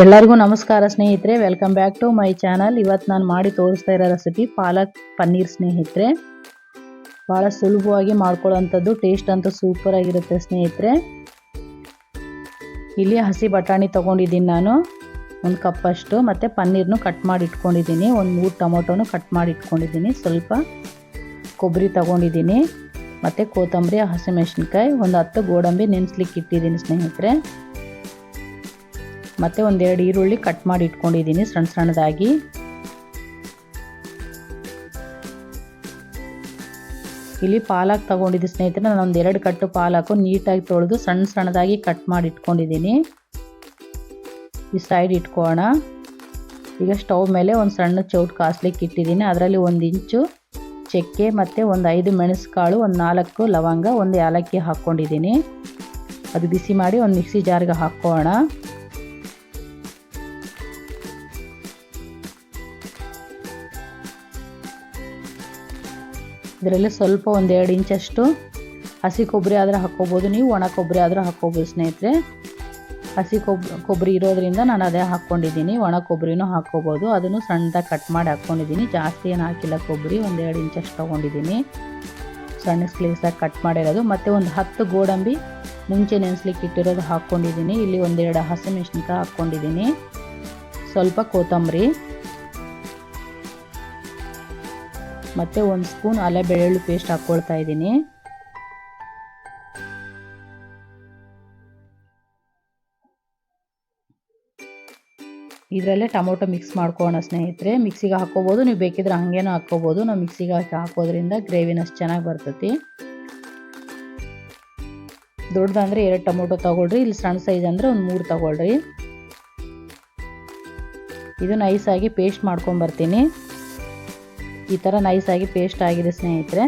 ಎಲ್ಲರಿಗೂ ನಮಸ್ಕಾರ ಸ್ನೇಹಿತರೆ, welcome back to my channel. ಇವತ್ತು ನಾನು ಮಾಡಿ ತೋರಿಸ್ತಾ ಇರೋ ರೆಸಿಪಿ ಪಾಲಕ್ ಪನ್ನೀರ್ ಸ್ನೇಹಿತರೆ. ಭಾಳ ಸುಲಭವಾಗಿ ಮಾಡ್ಕೊಳ್ಳೋಂಥದ್ದು, ಟೇಸ್ಟ್ ಅಂತೂ ಸೂಪರ್ ಆಗಿರುತ್ತೆ ಸ್ನೇಹಿತರೆ. ಇಲ್ಲಿ ಹಸಿ ಬಟಾಣಿ ತೊಗೊಂಡಿದ್ದೀನಿ ನಾನು, ಒಂದು ಕಪ್ಪಷ್ಟು. ಮತ್ತು ಪನ್ನೀರ್ನು ಕಟ್ ಮಾಡಿ ಇಟ್ಕೊಂಡಿದ್ದೀನಿ, ಒಂದು 3 ಟೊಮೊಟೊನು ಕಟ್ ಮಾಡಿ ಇಟ್ಕೊಂಡಿದ್ದೀನಿ. ಸ್ವಲ್ಪ ಕೊಬ್ಬರಿ ತೊಗೊಂಡಿದ್ದೀನಿ, ಮತ್ತು ಕೊತ್ತಂಬರಿ, ಹಸಿಮೆಣಸಿನ್ಕಾಯಿ, ಒಂದು 10 ಗೋಡಂಬಿ ನೆನೆಸ್ಲಿಕ್ಕೆ ಇಟ್ಟಿದ್ದೀನಿ ಸ್ನೇಹಿತರೆ. ಮತ್ತು ಒಂದೆರಡು ಈರುಳ್ಳಿ ಕಟ್ ಮಾಡಿ ಇಟ್ಕೊಂಡಿದ್ದೀನಿ ಸಣ್ಣ ಸಣ್ಣದಾಗಿ. ಇಲ್ಲಿ ಪಾಲಕ್ ತಗೊಂಡಿದ್ದೆ ಸ್ನೇಹಿತರೆ, ನಾನು ಒಂದೆರಡು ಕಟ್ಟು ಪಾಲಕು ನೀಟಾಗಿ ತೊಳೆದು ಸಣ್ಣ ಸಣ್ಣದಾಗಿ ಕಟ್ ಮಾಡಿ ಇಟ್ಕೊಂಡಿದ್ದೀನಿ. ಈ ಸೈಡ್ ಇಟ್ಕೋಣ. ಈಗ ಸ್ಟವ್ ಮೇಲೆ ಒಂದು ಸಣ್ಣ ಚೌಟ್ ಕಾಸ್ಲಿಕ್ಕೆ ಇಟ್ಟಿದ್ದೀನಿ. ಅದರಲ್ಲಿ 1 ಇಂಚು ಚಕ್ಕೆ ಮತ್ತು ಒಂದು 5 ಮೆಣಸುಕಾಳು, ಒಂದು 4 ಲವಂಗ, ಒಂದು ಏಲಕ್ಕಿ ಹಾಕ್ಕೊಂಡಿದ್ದೀನಿ. ಅದು ಬಿಸಿ ಮಾಡಿ ಒಂದು ಮಿಕ್ಸಿ ಜಾರ್ಗೆ ಹಾಕೋಣ. ಇದರಲ್ಲಿ ಸ್ವಲ್ಪ 1-2 ಇಂಚಷ್ಟು ಹಸಿ ಕೊಬ್ಬರಿ ಆದರೆ ಹಾಕ್ಕೋಬೋದು, ನೀವು ಒಣ ಕೊಬ್ಬರಿ ಆದರೂ ಹಾಕ್ಕೋಬೋದು ಸ್ನೇಹಿತರೆ. ಹಸಿ ಕೊಬ್ಬರಿ ಇರೋದ್ರಿಂದ ನಾನು ಅದೇ ಹಾಕ್ಕೊಂಡಿದ್ದೀನಿ. ಒಣ ಕೊಬ್ಬರಿನೂ ಹಾಕ್ಕೋಬೋದು, ಅದನ್ನು ಸಣ್ಣದಾಗಿ ಕಟ್ ಮಾಡಿ ಹಾಕ್ಕೊಂಡಿದ್ದೀನಿ. ಜಾಸ್ತಿ ಏನು ಹಾಕಿಲ್ಲ ಕೊಬ್ಬರಿ, 1-2 ಇಂಚಷ್ಟು ತೊಗೊಂಡಿದ್ದೀನಿ. ಸಣ್ಣ ಸ್ಲೈಸಾಗಿ ಕಟ್ ಮಾಡಿರೋದು. ಮತ್ತು ಒಂದು 10 ಗೋಡಂಬಿ ಮುಂಚೆ ನೆನೆಸ್ಲಿಕ್ಕೆ ಇಟ್ಟಿರೋದು ಹಾಕ್ಕೊಂಡಿದ್ದೀನಿ. ಇಲ್ಲಿ 1-2 ಹಸಿಮೆಣಸಿನ್ಕಾಯಿ ಹಾಕ್ಕೊಂಡಿದ್ದೀನಿ. ಸ್ವಲ್ಪ ಕೊತ್ತಂಬರಿ ಮತ್ತು 1 ಸ್ಪೂನ್ ಅಲ್ಲೇ ಬೆಳ್ಳುಳ್ಳಿ ಪೇಸ್ಟ್ ಹಾಕ್ಕೊಳ್ತಾ ಇದ್ದೀನಿ. ಇದರಲ್ಲೇ ಟೊಮೊಟೊ ಮಿಕ್ಸ್ ಮಾಡ್ಕೊಳ್ಳೋಣ ಸ್ನೇಹಿತರೆ. ಮಿಕ್ಸಿಗೆ ಹಾಕ್ಕೋಬೋದು, ನೀವು ಬೇಕಿದ್ರೆ ಹಾಗೇನೂ ಹಾಕ್ಕೋಬೋದು. ನಾವು ಮಿಕ್ಸಿಗೆ ಹಾಕೋದ್ರಿಂದ ಗ್ರೇವಿನಷ್ಟು ಚೆನ್ನಾಗಿ ಬರ್ತೈತಿ. ದೊಡ್ಡದಂದರೆ 2 ಟೊಮೊಟೊ ತೊಗೊಳ್ರಿ, ಇಲ್ಲಿ ಸಣ್ಣ ಸೈಜ್ ಅಂದರೆ ಒಂದು 3 ತೊಗೊಳ್ರಿ. ಇದು ನೈಸಾಗಿ ಪೇಸ್ಟ್ ಮಾಡ್ಕೊಂಬರ್ತೀನಿ. ಈ ಥರ ನೈಸಾಗಿ ಪೇಸ್ಟ್ ಆಗಿದೆ ಸ್ನೇಹಿತರೆ.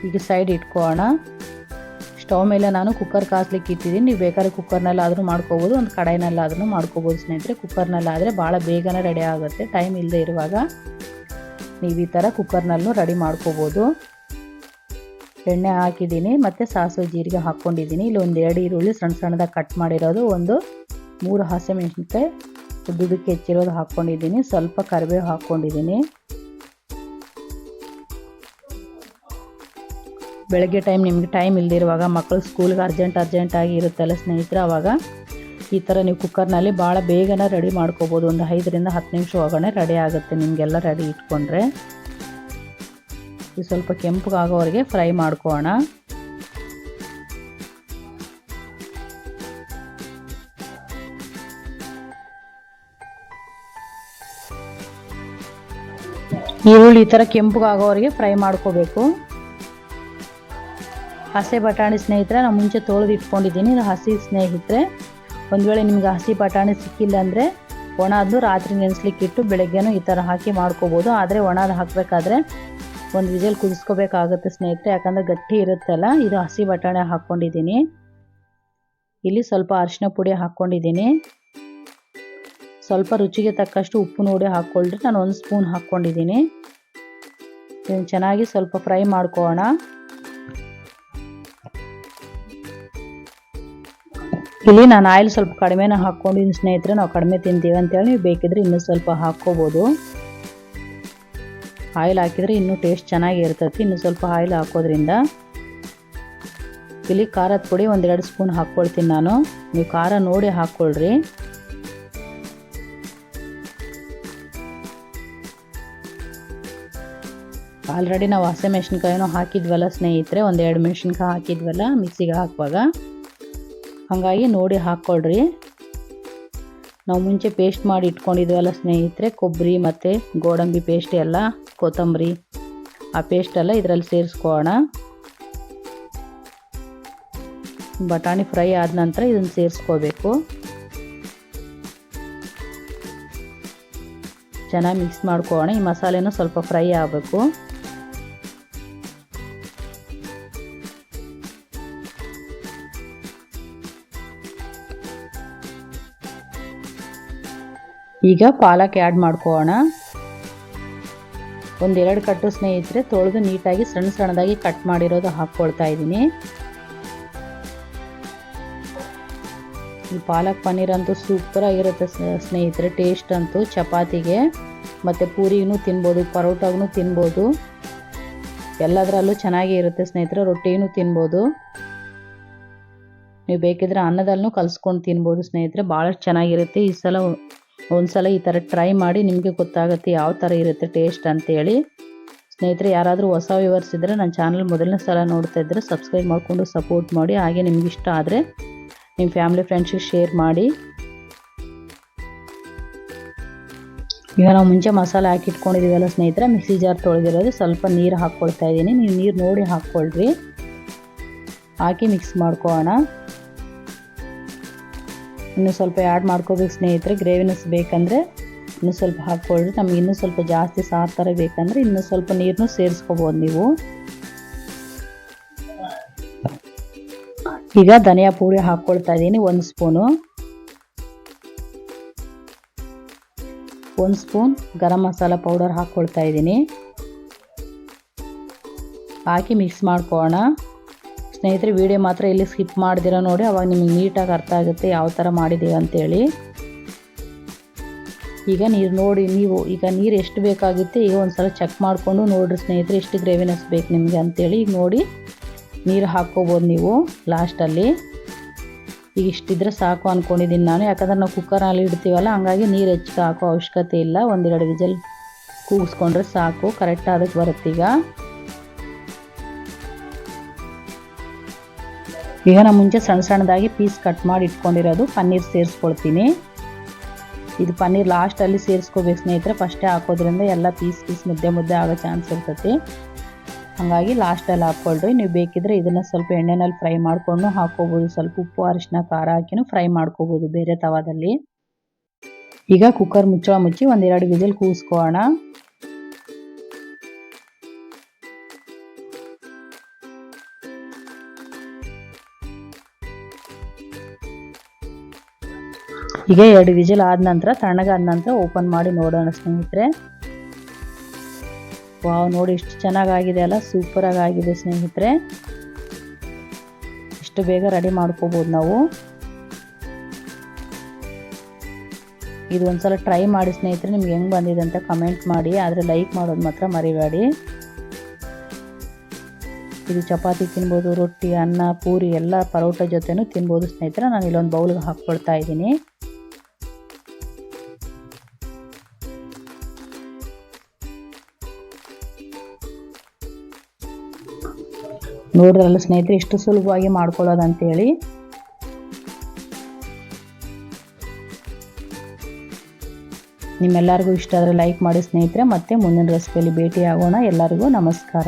ಈಗ ಸೈಡ್ ಇಟ್ಕೋಣ. ಸ್ಟವ್ ಮೇಲೆ ನಾನು ಕುಕ್ಕರ್ ಕಾಸ್ಲಿಕ್ಕೆ ಇಟ್ಟಿದ್ದೀನಿ. ನೀವು ಬೇಕಾದ್ರೆ ಕುಕ್ಕರ್ನಲ್ಲಾದರೂ ಮಾಡ್ಕೋಬೋದು, ಒಂದು ಕಡಾಯಿನಲ್ಲಾದ್ರೂ ಮಾಡ್ಕೋಬೋದು ಸ್ನೇಹಿತರೆ. ಕುಕ್ಕರ್ನಲ್ಲಾದರೆ ಭಾಳ ಬೇಗನೆ ರೆಡಿ ಆಗುತ್ತೆ. ಟೈಮ್ ಇಲ್ಲದೆ ಇರುವಾಗ ನೀವು ಈ ಥರ ಕುಕ್ಕರ್ನಲ್ಲೂ ರೆಡಿ ಮಾಡ್ಕೋಬೋದು. ಎಣ್ಣೆ ಹಾಕಿದ್ದೀನಿ ಮತ್ತು ಸಾಸಿವೆ ಜೀರಿಗೆ ಹಾಕ್ಕೊಂಡಿದ್ದೀನಿ. ಇಲ್ಲಿ 1-2 ಈರುಳ್ಳಿ ಸಣ್ಣ ಸಣ್ಣದಾಗಿ ಕಟ್ ಮಾಡಿರೋದು, ಒಂದು 3 ಹಸಿಮೆಣಸಿನ್ಕಾಯಿ ಉದ್ದುದಕ್ಕೆ ಹೆಚ್ಚಿರೋದು ಹಾಕ್ಕೊಂಡಿದ್ದೀನಿ. ಸ್ವಲ್ಪ ಕರಿಬೇವು ಹಾಕ್ಕೊಂಡಿದ್ದೀನಿ. ಬೆಳಗ್ಗೆ ಟೈಮ್ ನಿಮಗೆ ಟೈಮ್ ಇಲ್ಲದಿರುವಾಗ, ಮಕ್ಕಳು ಸ್ಕೂಲ್ಗೆ ಅರ್ಜೆಂಟಾಗಿ ಇರುತ್ತಲ್ಲ ಸ್ನೇಹಿತರೆ, ಆವಾಗ ಈ ಥರ ನೀವು ಕುಕ್ಕರ್ನಲ್ಲಿ ಭಾಳ ಬೇಗನೆ ರೆಡಿ ಮಾಡ್ಕೋಬೋದು. ಒಂದು 5ರಿಂದ 10 ನಿಮಿಷ ಒಳಗಡೆ ರೆಡಿ ಆಗುತ್ತೆ ನಿಮಗೆಲ್ಲ ರೆಡಿ ಇಟ್ಕೊಂಡ್ರೆ. ಇದು ಸ್ವಲ್ಪ ಕೆಂಪಗಾಗೋವರೆಗೆ ಫ್ರೈ ಮಾಡ್ಕೋಣ. ಈರುಳ್ಳಿ ಈ ಥರ ಕೆಂಪಗಾಗೋವರೆಗೆ ಫ್ರೈ ಮಾಡ್ಕೋಬೇಕು. ಹಸಿ ಬಟಾಣಿ ಸ್ನೇಹಿತರೆ ನಾನು ಮುಂಚೆ ತೊಳೆದು ಇಟ್ಕೊಂಡಿದ್ದೀನಿ. ಇದು ಹಸಿ ಸ್ನೇಹಿತರೆ. ಒಂದು ವೇಳೆ ನಿಮ್ಗೆ ಹಸಿ ಬಟಾಣಿ ಸಿಕ್ಕಿಲ್ಲ ಅಂದರೆ ಒಣದ್ದು ರಾತ್ರಿ ನೆನೆಸ್ಲಿಕ್ಕೆ ಇಟ್ಟು ಬೆಳಗ್ಗೆನೂ ಈ ಥರ ಹಾಕಿ ಮಾಡ್ಕೋಬೋದು. ಆದರೆ ಒಣದು ಹಾಕಬೇಕಾದ್ರೆ ಒಂದು ವಿಜಲ್ ಕುದಿಸ್ಕೋಬೇಕಾಗುತ್ತೆ ಸ್ನೇಹಿತರೆ, ಯಾಕಂದರೆ ಗಟ್ಟಿ ಇರುತ್ತಲ್ಲ. ಇದು ಹಸಿ ಬಟಾಣಿ ಹಾಕ್ಕೊಂಡಿದ್ದೀನಿ. ಇಲ್ಲಿ ಸ್ವಲ್ಪ ಅರಿಶಿನ ಪುಡಿ ಹಾಕ್ಕೊಂಡಿದ್ದೀನಿ. ಸ್ವಲ್ಪ ರುಚಿಗೆ ತಕ್ಕಷ್ಟು ಉಪ್ಪು ನೋಡಿ ಹಾಕ್ಕೊಳ್ರಿ. ನಾನು 1 ಸ್ಪೂನ್ ಹಾಕ್ಕೊಂಡಿದ್ದೀನಿ. ಇದನ್ನು ಚೆನ್ನಾಗಿ ಸ್ವಲ್ಪ ಫ್ರೈ ಮಾಡ್ಕೊಳ್ಳೋಣ. ಇಲ್ಲಿ ನಾನು ಆಯಿಲ್ ಸ್ವಲ್ಪ ಕಡಿಮೆನ ಹಾಕ್ಕೊಂಡಿದ್ದೀನಿ ಸ್ನೇಹಿತರೆ. ನಾವು ಕಡಿಮೆ ತಿಂತೀವಿ ಅಂತೇಳಿ ನೀವು ಬೇಕಿದ್ರೆ ಇನ್ನೂ ಸ್ವಲ್ಪ ಹಾಕ್ಕೋಬೋದು. ಆಯಿಲ್ ಹಾಕಿದರೆ ಇನ್ನೂ ಟೇಸ್ಟ್ ಚೆನ್ನಾಗಿ ಇರ್ತೈತಿ, ಇನ್ನೂ ಸ್ವಲ್ಪ ಆಯಿಲ್ ಹಾಕೋದ್ರಿಂದ. ಇಲ್ಲಿ ಖಾರದ ಪುಡಿ 1-2 ಸ್ಪೂನ್ ಹಾಕ್ಕೊಳ್ತೀನಿ ನಾನು. ನೀವು ಖಾರ ನೋಡಿ ಹಾಕ್ಕೊಳ್ರಿ. ಆಲ್ರೆಡಿ ನಾವು ಹಸಿಮೆಣಸಿನ್ಕಾಯಿನೂ ಹಾಕಿದ್ವಲ್ಲ ಸ್ನೇಹಿತರೆ, 1-2 ಮೆಣಸಿನ್ಕಾಯಿ ಹಾಕಿದ್ವಲ್ಲ ಮಿಕ್ಸಿಗೆ ಹಾಕುವಾಗ, ಹಾಗಾಗಿ ನೋಡಿ ಹಾಕ್ಕೊಳ್ರಿ. ನಾವು ಮುಂಚೆ ಪೇಸ್ಟ್ ಮಾಡಿ ಇಟ್ಕೊಂಡಿದ್ವಲ್ಲ ಸ್ನೇಹಿತರೆ, ಕೊಬ್ಬರಿ ಮತ್ತು ಗೋಡಂಬಿ ಪೇಸ್ಟ್ ಎಲ್ಲ, ಕೊತ್ತಂಬರಿ, ಆ ಪೇಸ್ಟೆಲ್ಲ ಇದರಲ್ಲಿ ಸೇರಿಸ್ಕೊಳ್ಳೋಣ. ಬಟಾಣಿ ಫ್ರೈ ಆದ ನಂತರ ಇದನ್ನು ಸೇರಿಸ್ಕೋಬೇಕು. ಚೆನ್ನಾಗಿ ಮಿಕ್ಸ್ ಮಾಡ್ಕೊಳ್ಳೋಣ. ಈ ಮಸಾಲೆನೂ ಸ್ವಲ್ಪ ಫ್ರೈ ಆಗಬೇಕು. ಈಗ ಪಾಲಕ್ ಆ್ಯಡ್ ಮಾಡ್ಕೊಳ್ಳೋಣ. 1-2 ಕಟ್ಟು ಸ್ನೇಹಿತರೆ ತೊಳೆದು ನೀಟಾಗಿ ಸಣ್ಣ ಸಣ್ಣದಾಗಿ ಕಟ್ ಮಾಡಿರೋದು ಹಾಕ್ಕೊಳ್ತಾ ಇದ್ದೀನಿ. ಈ ಪಾಲಕ್ ಪನ್ನೀರ್ ಅಂತೂ ಸೂಪರಾಗಿರುತ್ತೆ ಸ್ನೇಹಿತರೆ. ಟೇಸ್ಟ್ ಅಂತೂ ಚಪಾತಿಗೆ ಮತ್ತು ಪೂರಿಗೂ ತಿನ್ಬೋದು, ಪರೋಟಾಗೂ ತಿನ್ಬೋದು, ಎಲ್ಲದರಲ್ಲೂ ಚೆನ್ನಾಗೇ ಇರುತ್ತೆ ಸ್ನೇಹಿತರೆ. ರೊಟ್ಟಿಗೂ ತಿನ್ಬೋದು, ನೀವು ಬೇಕಿದ್ರೆ ಅನ್ನದಲ್ಲೂ ಕಲಿಸ್ಕೊಂಡು ತಿನ್ಬೋದು ಸ್ನೇಹಿತರೆ. ಭಾಳ ಚೆನ್ನಾಗಿರುತ್ತೆ. ಈ ಸಲ ಒಂದ್ಸಲ ಈ ಥರ ಟ್ರೈ ಮಾಡಿ, ನಿಮಗೆ ಗೊತ್ತಾಗುತ್ತೆ ಯಾವ ಥರ ಇರುತ್ತೆ ಟೇಸ್ಟ್ ಅಂತೇಳಿ. ಸ್ನೇಹಿತರೆ, ಯಾರಾದರೂ ಹೊಸ ವ್ಯೂವರ್ಸ್ ಇದ್ದರೆ ನನ್ನ ಚಾನಲ್ ಮೊದಲನೇ ಸಲ ನೋಡ್ತಾ ಇದ್ದರೆ ಸಬ್ಸ್ಕ್ರೈಬ್ ಮಾಡಿಕೊಂಡು ಸಪೋರ್ಟ್ ಮಾಡಿ. ಹಾಗೆ ನಿಮ್ಗೆ ಇಷ್ಟ ಆದರೆ ನಿಮ್ಮ ಫ್ಯಾಮಿಲಿ ಫ್ರೆಂಡ್ಸಿಗೆ ಶೇರ್ ಮಾಡಿ. ಈಗ ನಾವು ಮುಂಚೆ ಮಸಾಲೆ ಹಾಕಿಟ್ಕೊಂಡಿದ್ದೀವಲ್ಲ ಸ್ನೇಹಿತರೆ, ಮಿಕ್ಸಿ ಜಾರ್ ತೊಳೆದಿರೋದು ಸ್ವಲ್ಪ ನೀರು ಹಾಕ್ಕೊಳ್ತಾ ಇದ್ದೀನಿ. ನೀವು ನೀರು ನೋಡಿ ಹಾಕ್ಕೊಳ್ರಿ. ಹಾಕಿ ಮಿಕ್ಸ್ ಮಾಡ್ಕೊಳ್ಳೋಣ. ಇನ್ನೂ ಸ್ವಲ್ಪ ಆ್ಯಡ್ ಮಾಡ್ಕೋಬೇಕು ಸ್ನೇಹಿತರೆ. ಗ್ರೇವಿನೆಸ್ ಬೇಕಂದರೆ ಇನ್ನೂ ಸ್ವಲ್ಪ ಹಾಕ್ಕೊಳ್ರಿ. ನಮ್ಗೆ ಇನ್ನೂ ಸ್ವಲ್ಪ ಜಾಸ್ತಿ ಸಾರು ಥರ ಬೇಕಂದರೆ ಇನ್ನೂ ಸ್ವಲ್ಪ ನೀರನ್ನು ಸೇರಿಸ್ಕೋಬೋದು ನೀವು. ಈಗ ಧನಿಯಾ ಪುಡಿ ಹಾಕ್ಕೊಳ್ತಾ ಇದ್ದೀನಿ 1 spoon. 1 spoon garam masala powder ಹಾಕ್ಕೊಳ್ತಾ ಇದ್ದೀನಿ. ಹಾಕಿ ಮಿಕ್ಸ್ ಮಾಡ್ಕೊಳ್ಳೋಣ ಸ್ನೇಹಿತರೆ. ವಿಡಿಯೋ ಮಾತ್ರ ಇಲ್ಲಿ ಸ್ಕಿಪ್ ಮಾಡ್ದಿರ ನೋಡಿ, ಅವಾಗ ನಿಮಗೆ ನೀಟಾಗಿ ಅರ್ಥ ಆಗುತ್ತೆ ಯಾವ ಥರ ಮಾಡಿದ್ದೀವಿ ಅಂತೇಳಿ. ಈಗ ನೀರು ನೋಡಿ, ನೀವು ಈಗ ನೀರು ಎಷ್ಟು ಬೇಕಾಗುತ್ತೆ ಈಗ ಒಂದು ಸಲ ಚೆಕ್ ಮಾಡಿಕೊಂಡು ನೋಡಿರಿ ಸ್ನೇಹಿತರೆ, ಎಷ್ಟು ಗ್ರೇವಿನೆಸ್ ಬೇಕು ನಿಮಗೆ ಅಂತೇಳಿ. ಈಗ ನೋಡಿ ನೀರು ಹಾಕ್ಕೋಬೋದು ನೀವು ಲಾಸ್ಟಲ್ಲಿ. ಈಗ ಇಷ್ಟಿದ್ರೆ ಸಾಕು ಅಂದ್ಕೊಂಡಿದ್ದೀನಿ ನಾನು, ಯಾಕಂದ್ರೆ ನಾವು ಕುಕ್ಕರಲ್ಲಿ ಇಡ್ತೀವಲ್ಲ, ಹಂಗಾಗಿ ನೀರು ಹೆಚ್ಚಿಗೆ ಹಾಕೋ ಅವಶ್ಯಕತೆ ಇಲ್ಲ. 1-2 ವಿಜಲ್ ಕೂಗಿಸ್ಕೊಂಡ್ರೆ ಸಾಕು, ಕರೆಕ್ಟ್ ಅದಕ್ಕೆ ಬರುತ್ತೆ. ಈಗ ನಾನು ಮುಂಚೆ ಸಣ್ಣ ಸಣ್ಣದಾಗಿ ಪೀಸ್ ಕಟ್ ಮಾಡಿ ಇಟ್ಕೊಂಡಿರೋದು ಪನ್ನೀರ್ ಸೇರಿಸ್ಕೊಳ್ತೀನಿ. ಇದು ಪನ್ನೀರ್ ಲಾಸ್ಟಲ್ಲಿ ಸೇರಿಸ್ಕೋಬೇಕು ಸ್ನೇಹಿತರೆ. ಫಸ್ಟೇ ಹಾಕೋದ್ರಿಂದ ಎಲ್ಲ ಪೀಸ್ ಮುದ್ದೆ ಆಗೋ ಚಾನ್ಸ್ ಇರ್ತೈತಿ. ಹಾಗಾಗಿ ಲಾಸ್ಟಲ್ಲಿ ಹಾಕ್ಕೊಳ್ರಿ. ನೀವು ಬೇಕಿದ್ರೆ ಇದನ್ನು ಸ್ವಲ್ಪ ಎಣ್ಣೆನಲ್ಲಿ ಫ್ರೈ ಮಾಡಿಕೊಂಡು ಹಾಕ್ಕೋಬೋದು. ಸ್ವಲ್ಪ ಉಪ್ಪು ಅರಿಶಿನ ಖಾರ ಹಾಕಿನೂ ಫ್ರೈ ಮಾಡ್ಕೋಬೋದು ಬೇರೆ ತವಾದಲ್ಲಿ. ಈಗ ಕುಕ್ಕರ್ ಮುಚ್ಚಿ 1-2 ವಿಜಿಲ್ ಕೂಗಿಸ್ಕೊಳ್ಳೋಣ. ಈಗ 2 ವಿಜಿಲ್ ಆದ ನಂತರ, ತಣ್ಣಗಾದ ನಂತರ ಓಪನ್ ಮಾಡಿ ನೋಡೋಣ ಸ್ನೇಹಿತರೆ. ವಾವ್, ನೋಡಿ ಇಷ್ಟು ಚೆನ್ನಾಗಾಗಿದೆ ಅಲ್ಲ, ಸೂಪರಾಗಿ ಆಗಿದೆ ಸ್ನೇಹಿತರೆ. ಇಷ್ಟು ಬೇಗ ರೆಡಿ ಮಾಡ್ಕೋಬೋದು ನಾವು. ಇದು ಒಂದ್ಸಲ ಟ್ರೈ ಮಾಡಿ ಸ್ನೇಹಿತರೆ, ನಿಮ್ಗೆ ಹೆಂಗೆ ಬಂದಿದೆ ಅಂತ ಕಮೆಂಟ್ ಮಾಡಿ. ಆದರೆ ಲೈಕ್ ಮಾಡೋದು ಮಾತ್ರ ಮರಿಬೇಡಿ. ಇದು ಚಪಾತಿ ತಿನ್ಬೋದು, ರೊಟ್ಟಿ, ಅನ್ನ, ಪೂರಿ ಎಲ್ಲ ಪರೋಟ ಜೊತೆನೂ ತಿನ್ಬೋದು ಸ್ನೇಹಿತರೆ. ನಾನು ಇಲ್ಲೊಂದು ಬೌಲ್ಗೆ ಹಾಕ್ಕೊಳ್ತಾ ಇದ್ದೀನಿ. ನೋಡ್ರಲ್ಲ ಸ್ನೇಹಿತರೆ, ಎಷ್ಟು ಸುಲಭವಾಗಿ ಮಾಡ್ಕೊಳ್ಳೋದು ಅಂತೇಳಿ. ನಿಮ್ಮೆಲ್ಲರಿಗೂ ಇಷ್ಟ ಆದರೆ ಲೈಕ್ ಮಾಡಿ ಸ್ನೇಹಿತರೆ. ಮತ್ತೆ ಮುಂದಿನ ರೆಸಿಪಿಯಲ್ಲಿ ಭೇಟಿ ಆಗೋಣ. ಎಲ್ಲರಿಗೂ ನಮಸ್ಕಾರ.